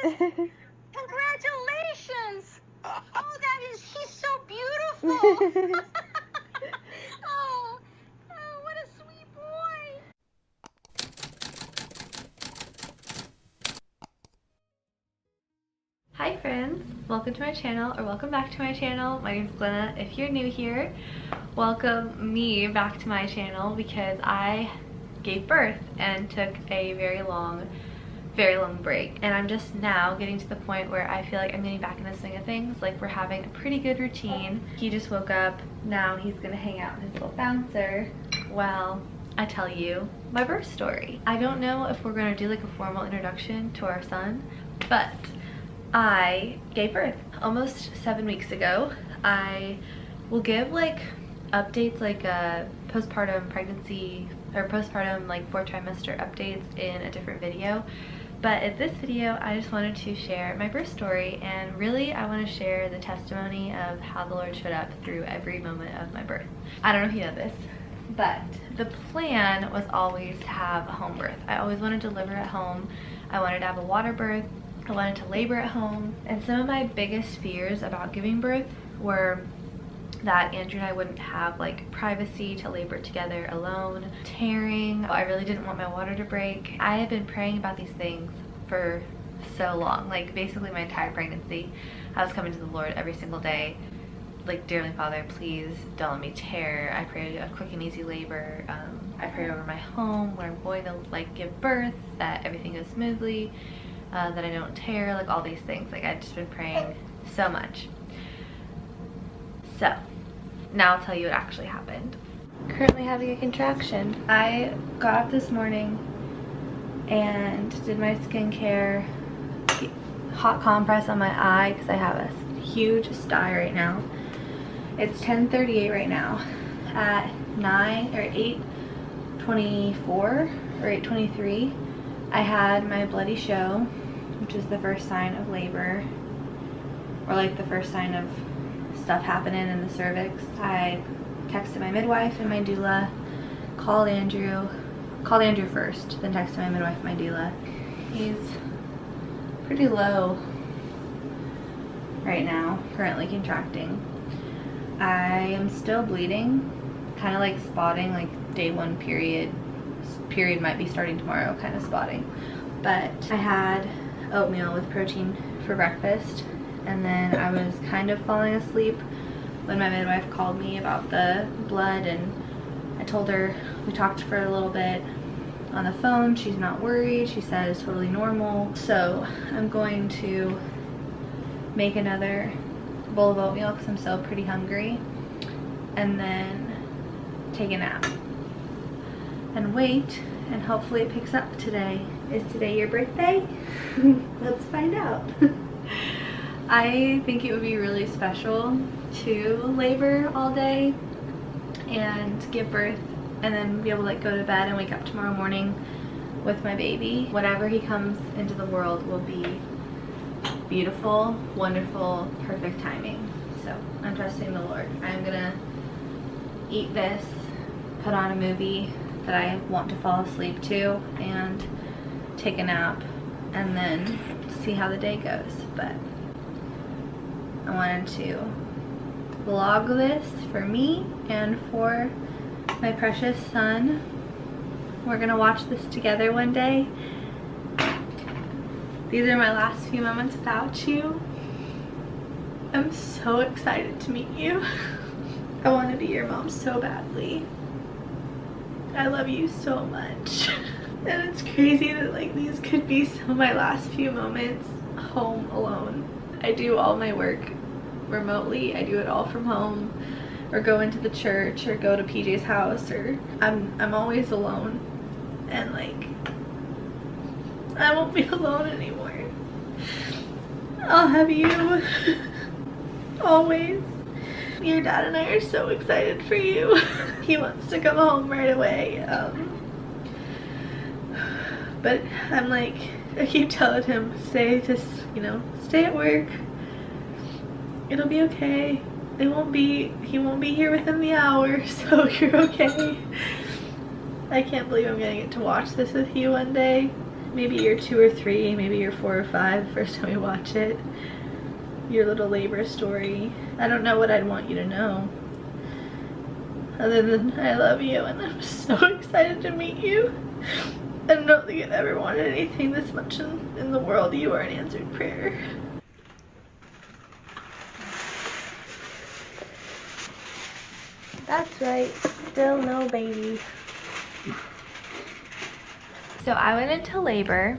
Congratulations! Oh, he's so beautiful! Oh, what a sweet boy! Hi friends, welcome to my channel, or welcome back to my channel. My name is Glenna. If you're new here, welcome me back to my channel because I gave birth and took a very long break, and I'm just now getting to the point where I feel like I'm getting back in the swing of things. Like, we're having a pretty good routine. He just woke up. Now he's gonna hang out with his little bouncer while I tell you my birth story. I don't know if we're gonna do like a formal introduction to our son, but I gave birth almost 7 weeks ago. I will give like updates, like postpartum pregnancy or postpartum like 4th trimester updates in a different video. But in this video, I just wanted to share my birth story, and really I want to share the testimony of how the Lord showed up through every moment of my birth. I don't know if you know this, but the plan was always to have a home birth. I always wanted to deliver at home. I wanted to have a water birth. I wanted to labor at home. And some of my biggest fears about giving birth were that Andrew and I wouldn't have like privacy to labor together alone, tearing. I really didn't want my water to break. I had been praying about these things for so long, like basically my entire pregnancy. I was coming to the Lord every single day, like, dear Heavenly Father, please don't let me tear. I prayed a quick and easy labor. I prayed over my home where I'm going to like give birth, that everything goes smoothly, that I don't tear, like all these things. Like, I'd just been praying so much. So now I'll tell you what actually happened. Currently having a contraction. I got up this morning and did my skincare, hot compress on my eye because I have a huge sty right now. It's 10:38 right now. At 8:24 or 8:23, I had my bloody show, which is the first sign of labor, or like the first sign of stuff happening in the cervix. I texted my midwife and my doula, called Andrew first, then texted my midwife and my doula. He's pretty low right now, currently contracting. I am still bleeding, kind of like spotting, like day 1 period might be starting tomorrow kind of spotting. But I had oatmeal with protein for breakfast, and then I was kind of falling asleep when my midwife called me about the blood, and I told her, we talked for a little bit on the phone. She's not worried. She said it's totally normal. So I'm going to make another bowl of oatmeal because I'm still pretty hungry, and then take a nap and wait, and hopefully it picks up today. Is today your birthday? Let's find out. I think it would be really special to labor all day and give birth, and then be able to like go to bed and wake up tomorrow morning with my baby. Whatever he comes into the world will be beautiful, wonderful, perfect timing. So I'm trusting the Lord. I'm gonna eat this, put on a movie that I want to fall asleep to, and take a nap, and then see how the day goes. But I wanted to vlog this for me and for my precious son. We're gonna watch this together one day. These are my last few moments without you. I'm so excited to meet you. I want to be your mom so badly. I love you so much. And it's crazy that like these could be some of my last few moments home alone. I do all my work remotely. I do it all from home, or go into the church, or go to PJ's house, or I'm always alone. And like, I won't be alone anymore. I'll have you always. Your dad and I are so excited for you. He wants to come home right away. But I'm like, I keep telling him, stay at work. It'll be okay. He won't be here within the hour, so you're okay. I can't believe I'm gonna get to watch this with you one day. maybe you're 2 or 3, maybe you're 4 or 5 first time we watch it. Your little labor story. I don't know what I'd want you to know. Other than I love you and I'm so excited to meet you. I don't think I've ever wanted anything this much in the world. You are an answered prayer. That's right, still no baby. So I went into labor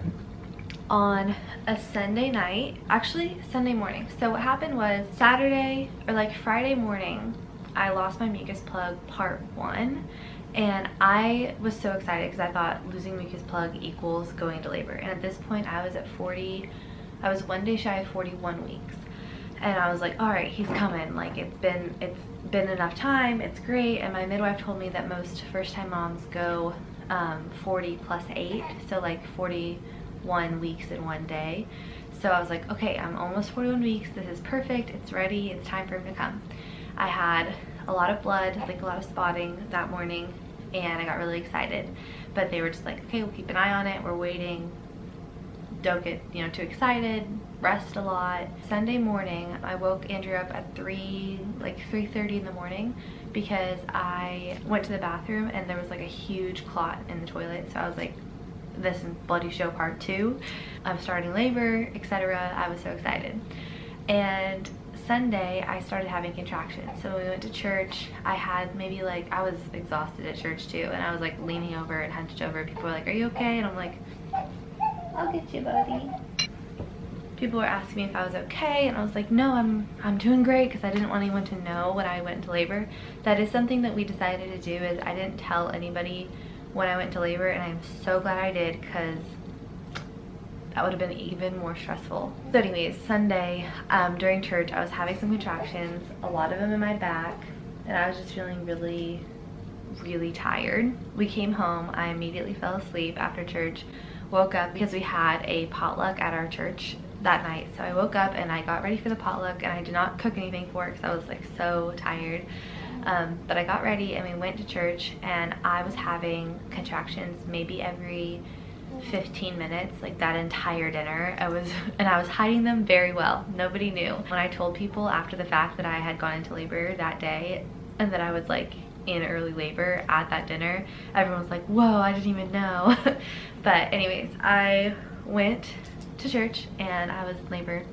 on a Sunday night, actually Sunday morning. So what happened was Saturday or like Friday morning, I lost my mucus plug part 1, and I was so excited because I thought losing mucus plug equals going to labor. And at this point I was at 40, I was 1 day shy of 41 weeks. And I was like, all right, he's coming. Like it's been enough time, it's great. And my midwife told me that most first time moms go 40 plus 8, so like 41 weeks in 1 day. So I was like, okay, I'm almost 41 weeks, this is perfect, it's ready, it's time for him to come. I had a lot of blood, like a lot of spotting that morning, and I got really excited. But they were just like, okay, we'll keep an eye on it, we're waiting, don't get, you know, too excited, rest a lot. Sunday morning, I woke Andrew up at 3:30 in the morning because I went to the bathroom and there was like a huge clot in the toilet. So I was like, this is bloody show part 2. I'm starting labor, etc. I was so excited. And Sunday, I started having contractions. So when we went to church, I had maybe like, I was exhausted at church too, and I was like leaning over and hunched over. People were like, are you okay? And I'm like, I'll get you, buddy. People were asking me if I was okay, and I was like, no, I'm doing great, because I didn't want anyone to know when I went into labor. That is something that we decided to do, is I didn't tell anybody when I went into labor, and I'm so glad I did, because that would have been even more stressful. So anyways, Sunday, during church, I was having some contractions, a lot of them in my back, and I was just feeling really, really tired. We came home, I immediately fell asleep after church, woke up because we had a potluck at our church that night. So I woke up and I got ready for the potluck, and I did not cook anything for it because I was like so tired. But I got ready and we went to church, and I was having contractions maybe every 15 minutes, like that entire dinner. I was hiding them very well. Nobody knew. When I told people after the fact that I had gone into labor that day and that I was like in early labor at that dinner, everyone was like, whoa, I didn't even know. But anyways, I went to church and I was in labor,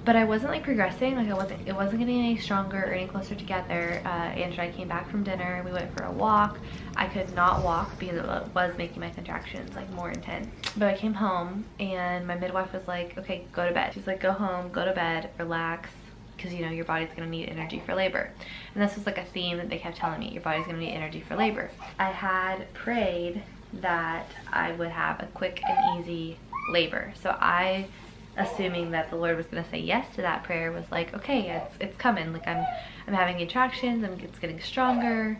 but I wasn't like progressing, like it wasn't getting any stronger or any closer together. Andrew and I came back from dinner, we went for a walk. I could not walk because it was making my contractions like more intense. But I came home and my midwife was like, okay, go to bed. She's like, go home, go to bed, relax, because you know your body's gonna need energy for labor. And this was like a theme that they kept telling me, your body's gonna need energy for labor. I had prayed that I would have a quick and easy labor. So I, assuming that the Lord was gonna say yes to that prayer, was like, okay, it's coming. Like I'm having contractions, it's getting stronger.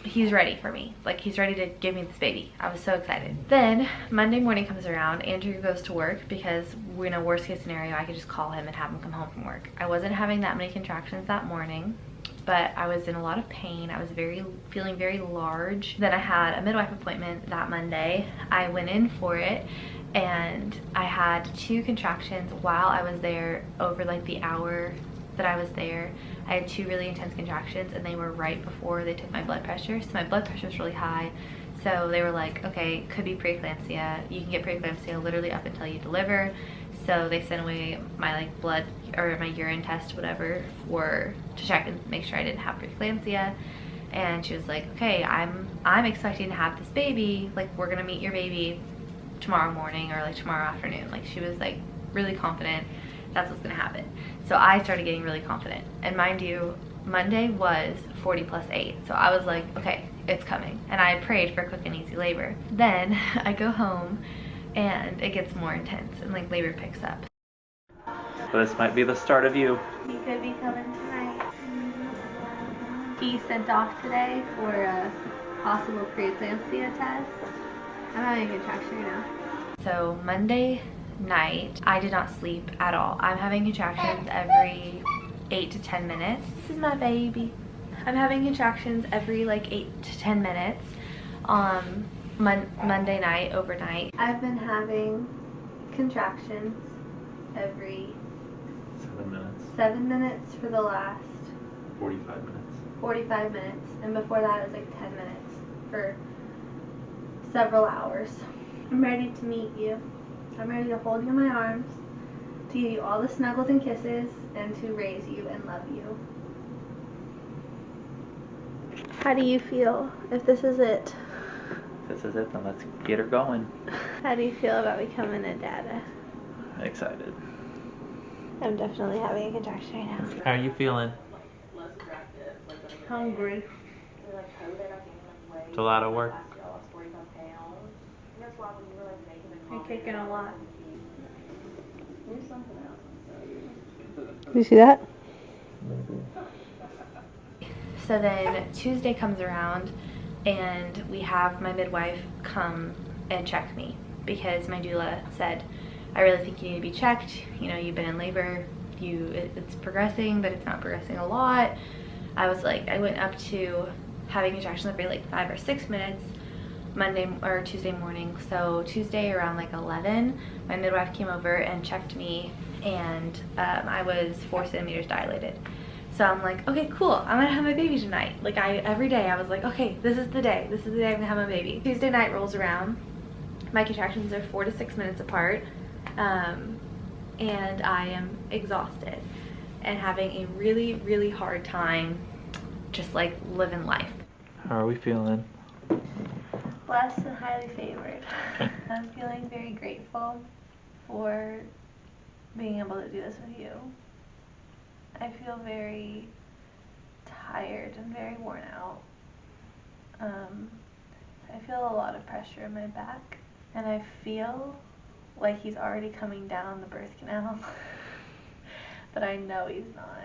He's ready for me. Like he's ready to give me this baby. I was so excited. Then Monday morning comes around, Andrew goes to work because we're in a worst case scenario, I could just call him and have him come home from work. I wasn't having that many contractions that morning, but I was in a lot of pain. I was feeling very large. Then I had a midwife appointment that Monday. I went in for it and I had 2 contractions while I was there. Over like the hour that I was there, I had 2 really intense contractions, and they were right before they took my blood pressure. So my blood pressure was really high. So they were like, okay, could be preeclampsia. You can get preeclampsia literally up until you deliver. So they sent away my like blood or my urine test, whatever, to check and make sure I didn't have preeclampsia. And she was like, okay, I'm expecting to have this baby. Like we're gonna meet your baby tomorrow morning or like tomorrow afternoon. Like she was like really confident that's what's gonna happen. So I started getting really confident. And mind you, Monday was 40 plus 8. So I was like, okay, it's coming. And I prayed for quick and easy labor. Then I go home and it gets more intense and like labor picks up. This might be the start of you. He could be coming tonight. He's sent off today for a possible preeclampsia test. I'm having a contraction right now. So Monday night, I did not sleep at all. I'm having contractions every 8 to 10 minutes. This is my baby. I'm having contractions every like 8 to 10 minutes. Monday night, overnight. I've been having contractions every 7 minutes. 7 minutes for the last 45 minutes. 45 minutes, and before that it was like 10 minutes for several hours. I'm ready to meet you. I'm ready to hold you in my arms, to give you all the snuggles and kisses, and to raise you and love you. How do you feel if this is it? If this is it, then let's get her going. How do you feel about becoming a dada? Excited. I'm definitely having a contraction right now. How are you feeling? Hungry. It's a lot of work. You're taking a lot. You see that? So then Tuesday comes around and we have my midwife come and check me because my doula said, I really think you need to be checked. You know, you've been in labor, it's progressing, but it's not progressing a lot. I was like, I went up to having contractions every like 5 or 6 minutes Monday or Tuesday morning. So Tuesday around like 11, my midwife came over and checked me, and I was 4 centimeters dilated. So I'm like, okay, cool, I'm gonna have my baby tonight. Like every day I was like, okay, this is the day I'm gonna have my baby. Tuesday night rolls around, my contractions are 4 to 6 minutes apart, and I am exhausted and having a really, really hard time just like living life. How are we feeling? Blessed and highly favored. I'm feeling very grateful for being able to do this with you. I feel very tired and very worn out. I feel a lot of pressure in my back, and I feel like he's already coming down the birth canal, but I know he's not.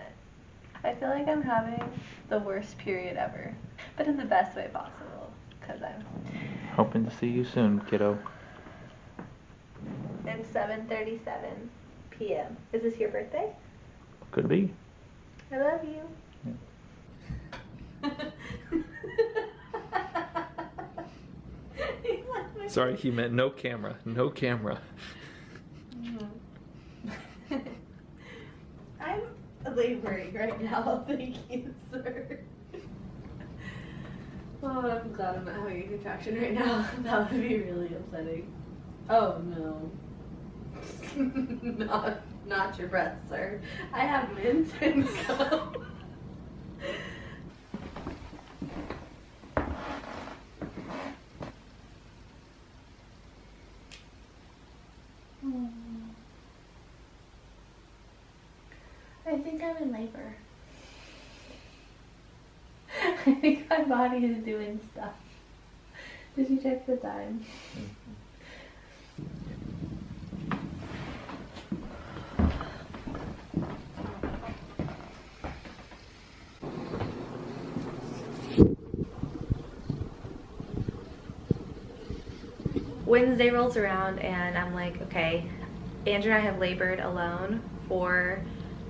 I feel like I'm having the worst period ever, but in the best way possible, because I'm Hoping to see you soon, kiddo. It's 7:37 p.m. Is this your birthday? Could be. I love you. Sorry, he meant no camera. No camera. I'm laboring right now. Thank you, sir. Oh, I'm glad I'm not having a contraction right now. That would be really upsetting. Oh no. Not your breath, sir. I have mints and gum. I think I'm in labor. I think my body is doing stuff. Did you check the time? Wednesday rolls around and I'm like, okay, Andrew and I have labored alone for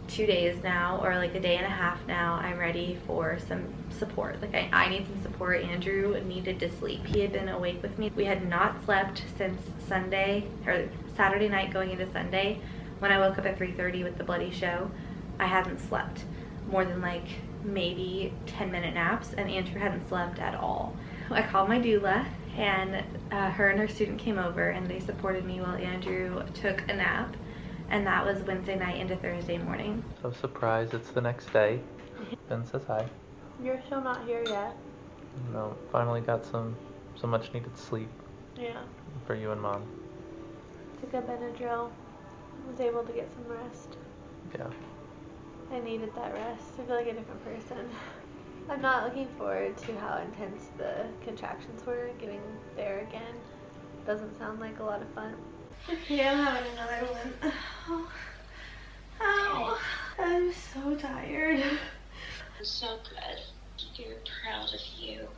2 days now, or like a day and a half now. I'm ready for some support. Like I need some support. Andrew needed to sleep. He had been awake with me. We had not slept since Sunday, or Saturday night going into Sunday. When I woke up at 3:30 with the bloody show, I hadn't slept more than like maybe 10-minute naps, and Andrew hadn't slept at all. I called my doula, and her and her student came over and they supported me while Andrew took a nap. And that was Wednesday night into Thursday morning. So surprised it's the next day. Ben says hi. You're still not here yet. No, finally got some much needed sleep Yeah. for you and Mom. Took a Benadryl. Was able to get some rest. Yeah. I needed that rest. I feel like a different person. I'm not looking forward to how intense the contractions were. Getting there again doesn't sound like a lot of fun. Yeah, I'm having another one. Oh. Ow. I'm so tired. So good. You're proud of you.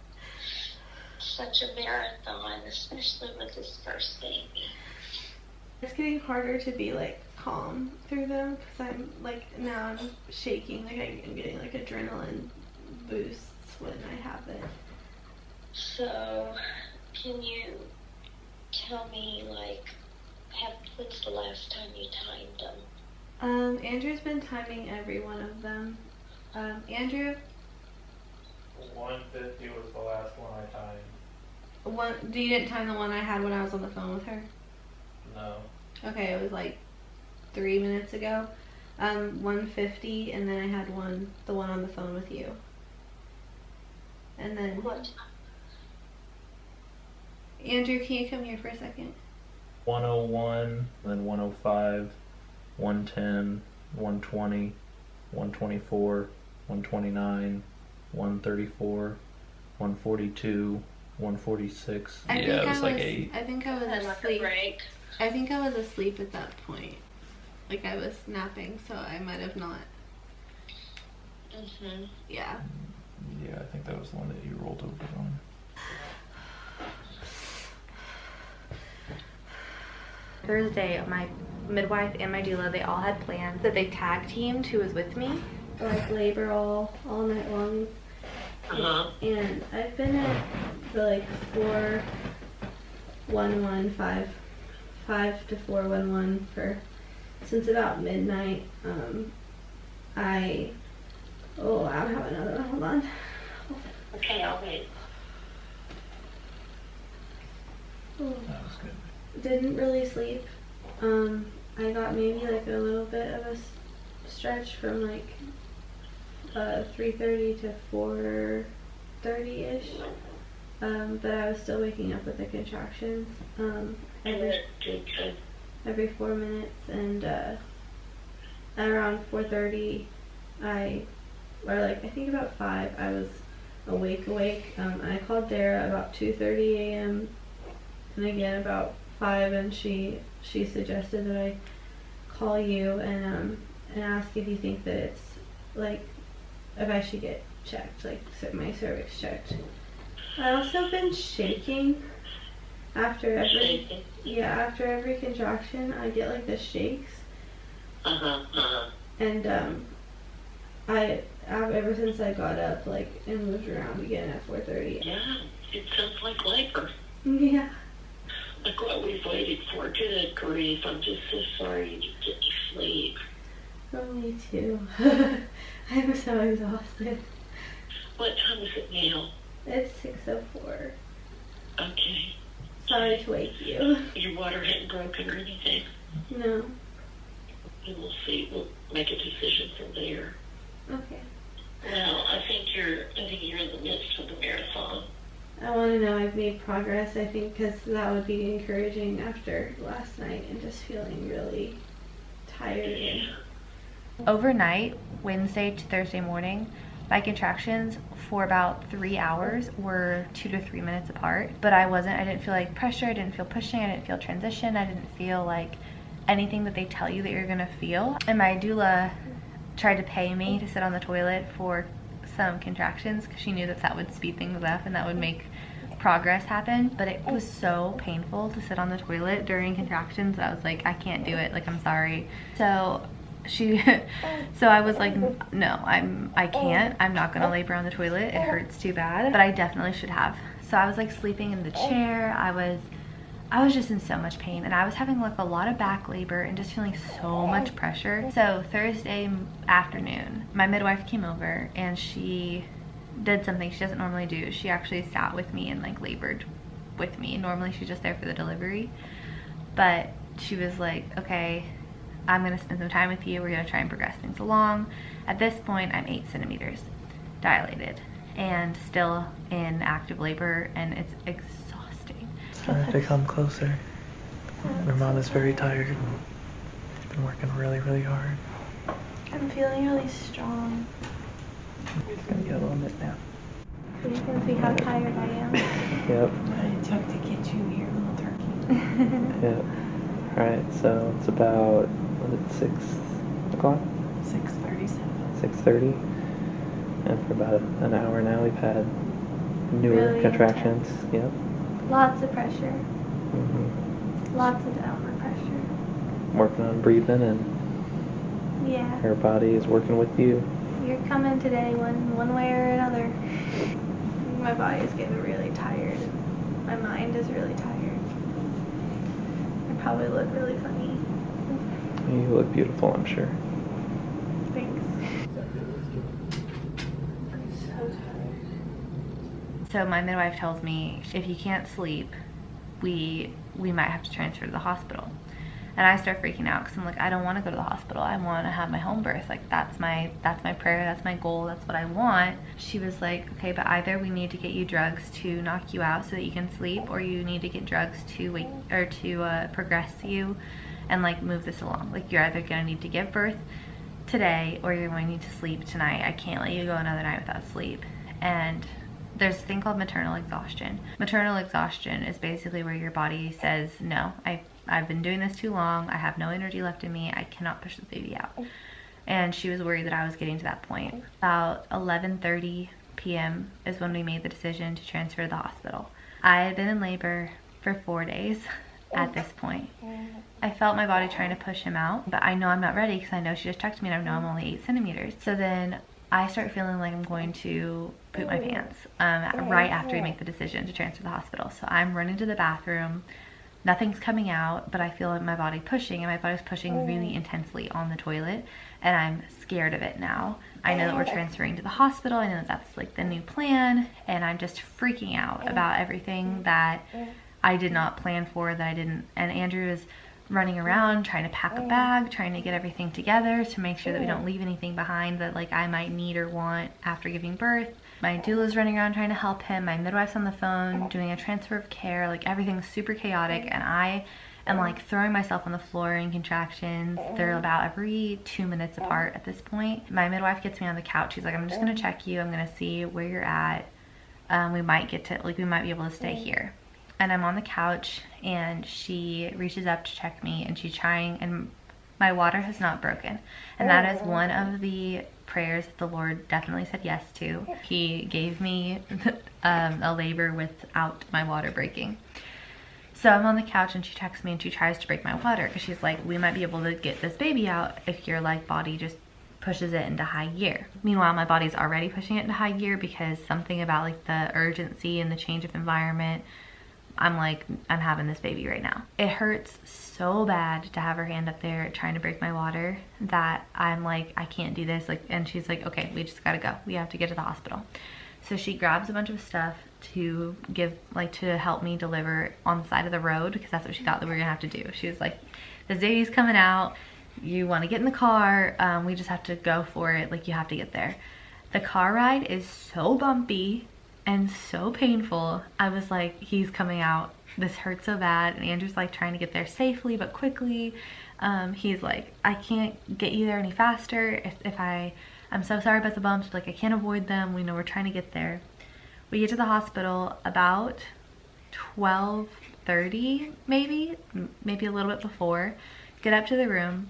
Such a marathon, especially with this first baby. It's getting harder to be like calm through them because I'm like, now I'm shaking. Like I'm getting like adrenaline boosts when I have it. So can you tell me, like, when's the last time you timed them? Andrew's been timing every one of them. Andrew? 150 was the last one I timed. You didn't time the one I had when I was on the phone with her? No. Okay, it was like 3 minutes ago. 150, and then I had the one on the phone with you. And then... What? Andrew, can you come here for a second? 101, then 105, 110, 120, 124, 129, 134, 142, 146. Yeah, it was like 8. I think I was Like asleep. a break. I think I was asleep at that point. Like I was napping, so I might have not. Yeah. Yeah, I think that was the one that you rolled over on. Thursday, my midwife and my doula, they all had plans that they tag teamed who was with me. Like labor all night long. And I've been at the like 411, 5 to 411 since about midnight. I don't have another one. Hold on. Okay, I'll wait. That was good. Didn't really sleep. I got maybe like a little bit of a stretch from like 3:30 to 4:30ish. But I was still waking up with the contractions every 4 minutes, and at around 4:30 I think about 5 I was awake. I called Dara about 2:30 a.m. and again about 5, and she suggested that I call you and ask if you think that it's like if I should get checked, like my cervix checked. I also been shaking after every contraction. I get like the shakes. And I ever since I got up like and moved around again at 4:30. Yeah, it sounds like labor. Yeah. Like what we've waited for. Good grief, I'm just so sorry you didn't get to sleep. Oh, me too. I'm so exhausted. What time is it now? It's 6:04. Okay. Sorry to wake you. Your water hadn't broken or anything? No. And we'll see. We'll make a decision from there. Okay. Well, I think you're in the midst of the marathon. I want to know I've made progress, I think, because that would be encouraging after last night and just feeling really tired. Yeah. Overnight, Wednesday to Thursday morning, my contractions for about 3 hours were 2 to 3 minutes apart, but I didn't feel like pressure, I didn't feel pushing, I didn't feel transition, I didn't feel like anything that they tell you that you're gonna feel. And my doula tried to pay me to sit on the toilet for some contractions because she knew that would speed things up and that would make progress happen, but it was so painful to sit on the toilet during contractions. I was like, I can't do it, like I'm sorry. So I was like, no, I can't, I'm not gonna labor on the toilet, it hurts too bad, but I definitely should have. So I was like sleeping in the chair, I was just in so much pain, and I was having like a lot of back labor and just feeling so much pressure. So Thursday afternoon, my midwife came over and she did something she doesn't normally do. She actually sat with me and like labored with me. Normally she's just there for the delivery, but she was like, okay, I'm gonna spend some time with you, we're gonna try and progress things along. At this point, I'm 8 centimeters dilated and still in active labor, and it's exhausting. Starting to come closer. My mom is very tired. She's been working really, really hard. I'm feeling really strong. It's gonna get a little bit now. So you can see how tired I am. Yep. What it took to get you here, little turkey. Yep. Alright, so it's about, was it 6 o'clock? 6:37. 6:30. And for about an hour now we've had newer Really contractions. Yep. Lots of pressure. Mm-hmm. Lots of downward pressure. Working on breathing, and Yeah. her body is working with you. You're coming today one way or another. My body is getting really tired. My mind is really tired. I probably look really funny. You look beautiful, I'm sure. Thanks. I'm so tired. So my midwife tells me if you can't sleep, we might have to transfer to the hospital. And I start freaking out because I'm like, I don't want to go to the hospital. I want to have my home birth. Like that's my prayer. That's my goal. That's what I want. She was like, okay, but either we need to get you drugs to knock you out so that you can sleep, or you need to get drugs to wait or to progress you and like move this along. Like you're either gonna need to give birth today or you're going to need to sleep tonight. I can't let you go another night without sleep. And there's a thing called maternal exhaustion. Maternal exhaustion is basically where your body says, no, I've been doing this too long. I have no energy left in me. I cannot push this baby out. And she was worried that I was getting to that point. About 11:30 p.m. is when we made the decision to transfer to the hospital. I had been in labor for 4 days at this point. I felt my body trying to push him out, but I know I'm not ready because I know she just checked me and I know I'm only 8 centimeters. So then I start feeling like I'm going to poop my pants right after we make the decision to transfer to the hospital. So I'm running to the bathroom. Nothing's coming out, but I feel like my body pushing, and my body's pushing really intensely on the toilet, and I'm scared of it now. I know that we're transferring to the hospital. I know that that's like the new plan, and I'm just freaking out about everything that I did not plan for, that I didn't. And Andrew is running around trying to pack a bag, trying to get everything together to make sure that we don't leave anything behind that like I might need or want after giving birth. My doula's running around trying to help him. My midwife's on the phone doing a transfer of care. Like everything's super chaotic, and I am like throwing myself on the floor in contractions. They're about every 2 minutes apart at this point. My midwife gets me on the couch. She's like, I'm just gonna check you. I'm gonna see where you're at. We might get to, like, we might be able to stay here. And I'm on the couch, and she reaches up to check me, and she's trying, and my water has not broken. And that is one of the prayers that the Lord definitely said yes to. He gave me a labor without my water breaking. So I'm on the couch, and she texts me, and she tries to break my water because she's like, we might be able to get this baby out if your like body just pushes it into high gear. Meanwhile, my body's already pushing it into high gear because something about like the urgency and the change of environment, I'm like, I'm having this baby right now. It hurts so bad to have her hand up there trying to break my water that I'm like, I can't do this. Like, and she's like, okay, we just gotta go. We have to get to the hospital. So she grabs a bunch of stuff to give, like, to help me deliver on the side of the road, because that's what she thought that we were gonna have to do. She was like, this baby's coming out. You want to get in the car. We just have to go for it. Like, you have to get there. The car ride is so bumpy and so painful. I was like, he's coming out. This hurts so bad. And Andrew's like trying to get there safely but quickly. He's like, I can't get you there any faster. I'm so sorry about the bumps, but like, I can't avoid them. We know we're trying to get there. We get to the hospital about 12:30, maybe a little bit before. Get up to the room.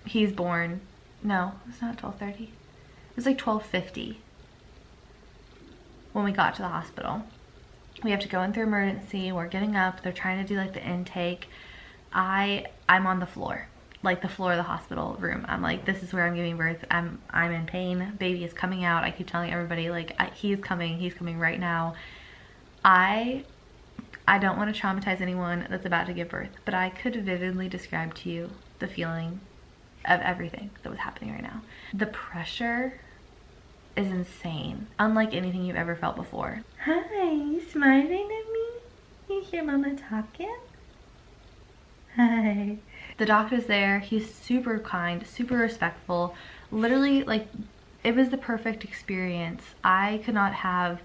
He's born. No, it's not 12:30. It was like 12:50 when we got to the hospital. We have to go in through emergency. We're getting up. They're trying to do like the intake. I'm on the floor, like the floor of the hospital room. I'm like, this is where I'm giving birth. I'm in pain. Baby is coming out. I keep telling everybody, like, he's coming right now. I don't want to traumatize anyone that's about to give birth, but I could vividly describe to you the feeling of everything that was happening right now. The pressure is insane, unlike anything you've ever felt before. Hi, you smiling at me? You hear mama talking? Hi. The doctor's there. He's super kind, super respectful. Literally, like, it was the perfect experience. I could not have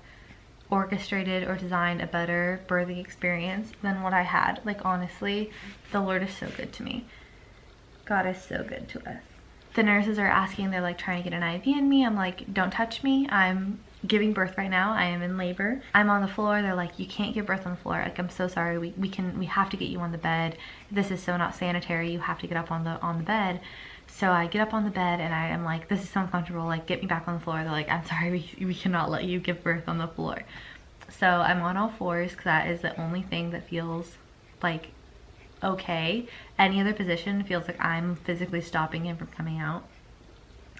orchestrated or designed a better birthing experience than what I had. Like, honestly, the Lord is so good to me. God is so good to us. The nurses are asking, they're like trying to get an IV in me. I'm like, don't touch me. I'm giving birth right now. I am in labor. I'm on the floor. They're like, you can't give birth on the floor. Like, I'm so sorry. We have to get you on the bed. This is so not sanitary. You have to get up on the bed. So I get up on the bed, and I am like, this is so uncomfortable. Like, get me back on the floor. They're like, I'm sorry. We cannot let you give birth on the floor. So I'm on all fours because that is the only thing that feels like okay. Any other position feels like I'm physically stopping him from coming out.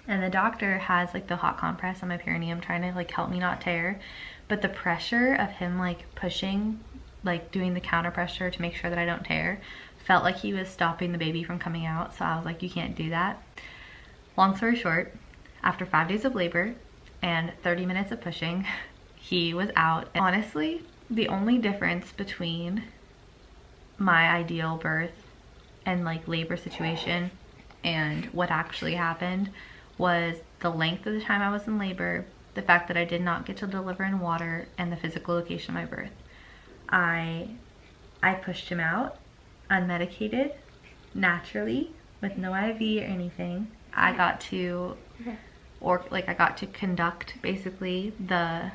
And the doctor has like the hot compress on my perineum trying to like help me not tear, but the pressure of him like pushing like doing the counter pressure to make sure that I don't tear. Felt like he was stopping the baby from coming out, so I was like, you can't do that. Long story short, after 5 days of labor and 30 minutes of pushing, he was out. And honestly, the only difference between my ideal birth and like labor situation and what actually happened was the length of the time I was in labor, the fact that I did not get to deliver in water, and the physical location of my birth. I pushed him out unmedicated, naturally, with no IV or anything. I got to conduct basically the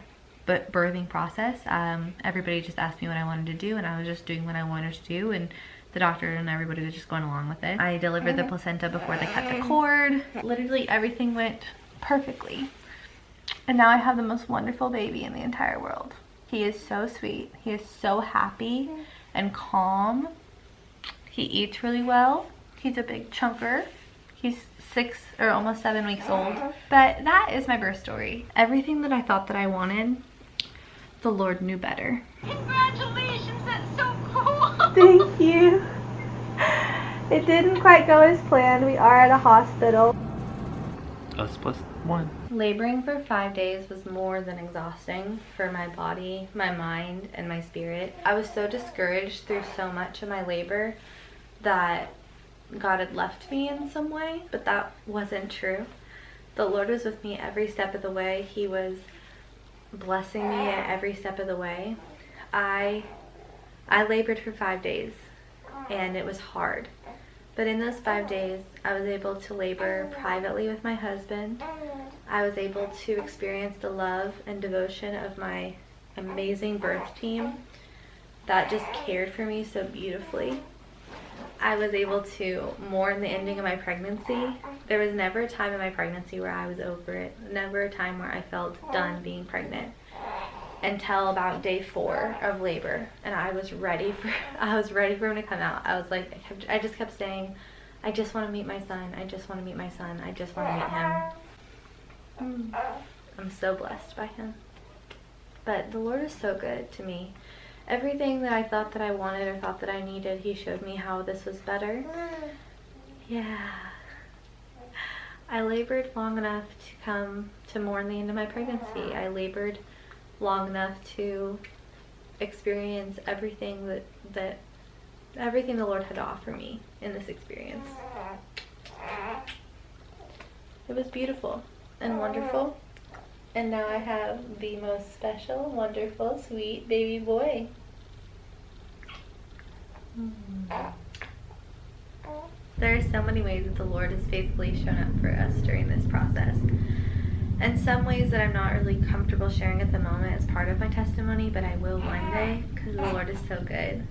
birthing process. Everybody just asked me what I wanted to do, and I was just doing what I wanted to do, and the doctor and everybody was just going along with it. I delivered the placenta before they cut the cord. Literally everything went perfectly. And now I have the most wonderful baby in the entire world. He is so sweet. He is so happy and calm. He eats really well. He's a big chunker. He's 6 or almost 7 weeks old. But that is my birth story. Everything that I thought that I wanted, the Lord knew better. Congratulations, that's so cool. Thank you. It didn't quite go as planned. We are at a hospital. Us plus 1. Laboring for 5 days was more than exhausting for my body, my mind, and my spirit. I was so discouraged through so much of my labor that God had left me in some way, but that wasn't true. The Lord was with me every step of the way. He was blessing me at every step of the way. I labored for 5 days, and it was hard. But in those 5 days, I was able to labor privately with my husband. I was able to experience the love and devotion of my amazing birth team that just cared for me so beautifully. I was able to mourn the ending of my pregnancy. There was never a time in my pregnancy where I was over it. Never a time where I felt done being pregnant. Until about day 4 of labor, and I was ready for him to come out. I was like, I just kept saying, I just want to meet my son. I just want to meet my son. I just want to meet him. I'm so blessed by him. But the Lord is so good to me. Everything that I thought that I wanted or thought that I needed, He showed me how this was better. Yeah. I labored long enough to come to mourn the end of my pregnancy. I labored long enough to experience everything everything the Lord had to offer me in this experience. It was beautiful and wonderful, and now I have the most special, wonderful, sweet baby boy. There are so many ways that the Lord has faithfully shown up for us during this process. And some ways that I'm not really comfortable sharing at the moment as part of my testimony, but I will one day, because the Lord is so good.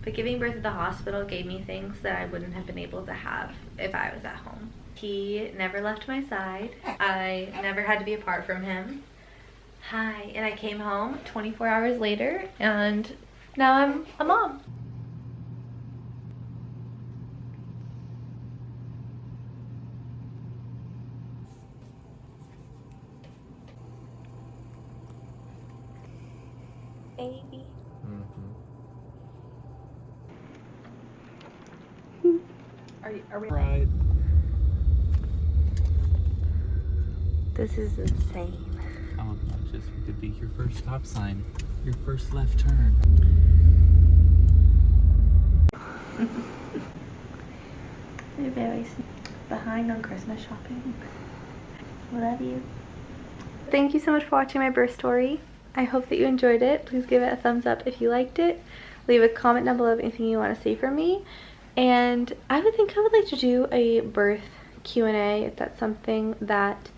But giving birth at the hospital gave me things that I wouldn't have been able to have if I was at home. He never left my side. I never had to be apart from him. And I came home 24 hours later, and now I'm a mom. Baby. Are we Right. This is insane. How obnoxious it could be your first stop sign, your first left turn. You're very behind on Christmas shopping. Love you. Thank you so much for watching my birth story. I hope that you enjoyed it. Please give it a thumbs up if you liked it. Leave a comment down below of anything you want to see from me. And I would like to do a birth Q&A if that's something that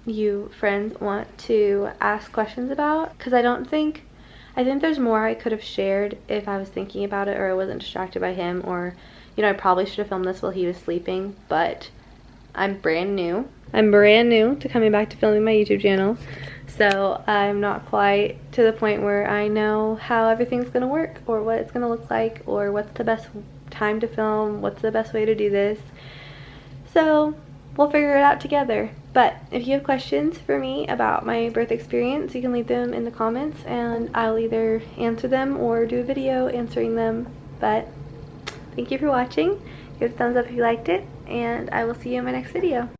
you friends want to ask questions about. Because I think there's more I could have shared if I was thinking about it or I wasn't distracted by him, or, you know, I probably should have filmed this while he was sleeping, but I'm brand new. I'm brand new to coming back to filming my YouTube channel. So I'm not quite to the point where I know how everything's going to work or what it's going to look like or what's the best time to film, what's the best way to do this. So we'll figure it out together. But if you have questions for me about my birth experience, you can leave them in the comments and I'll either answer them or do a video answering them. But thank you for watching. Give it a thumbs up if you liked it, and I will see you in my next video.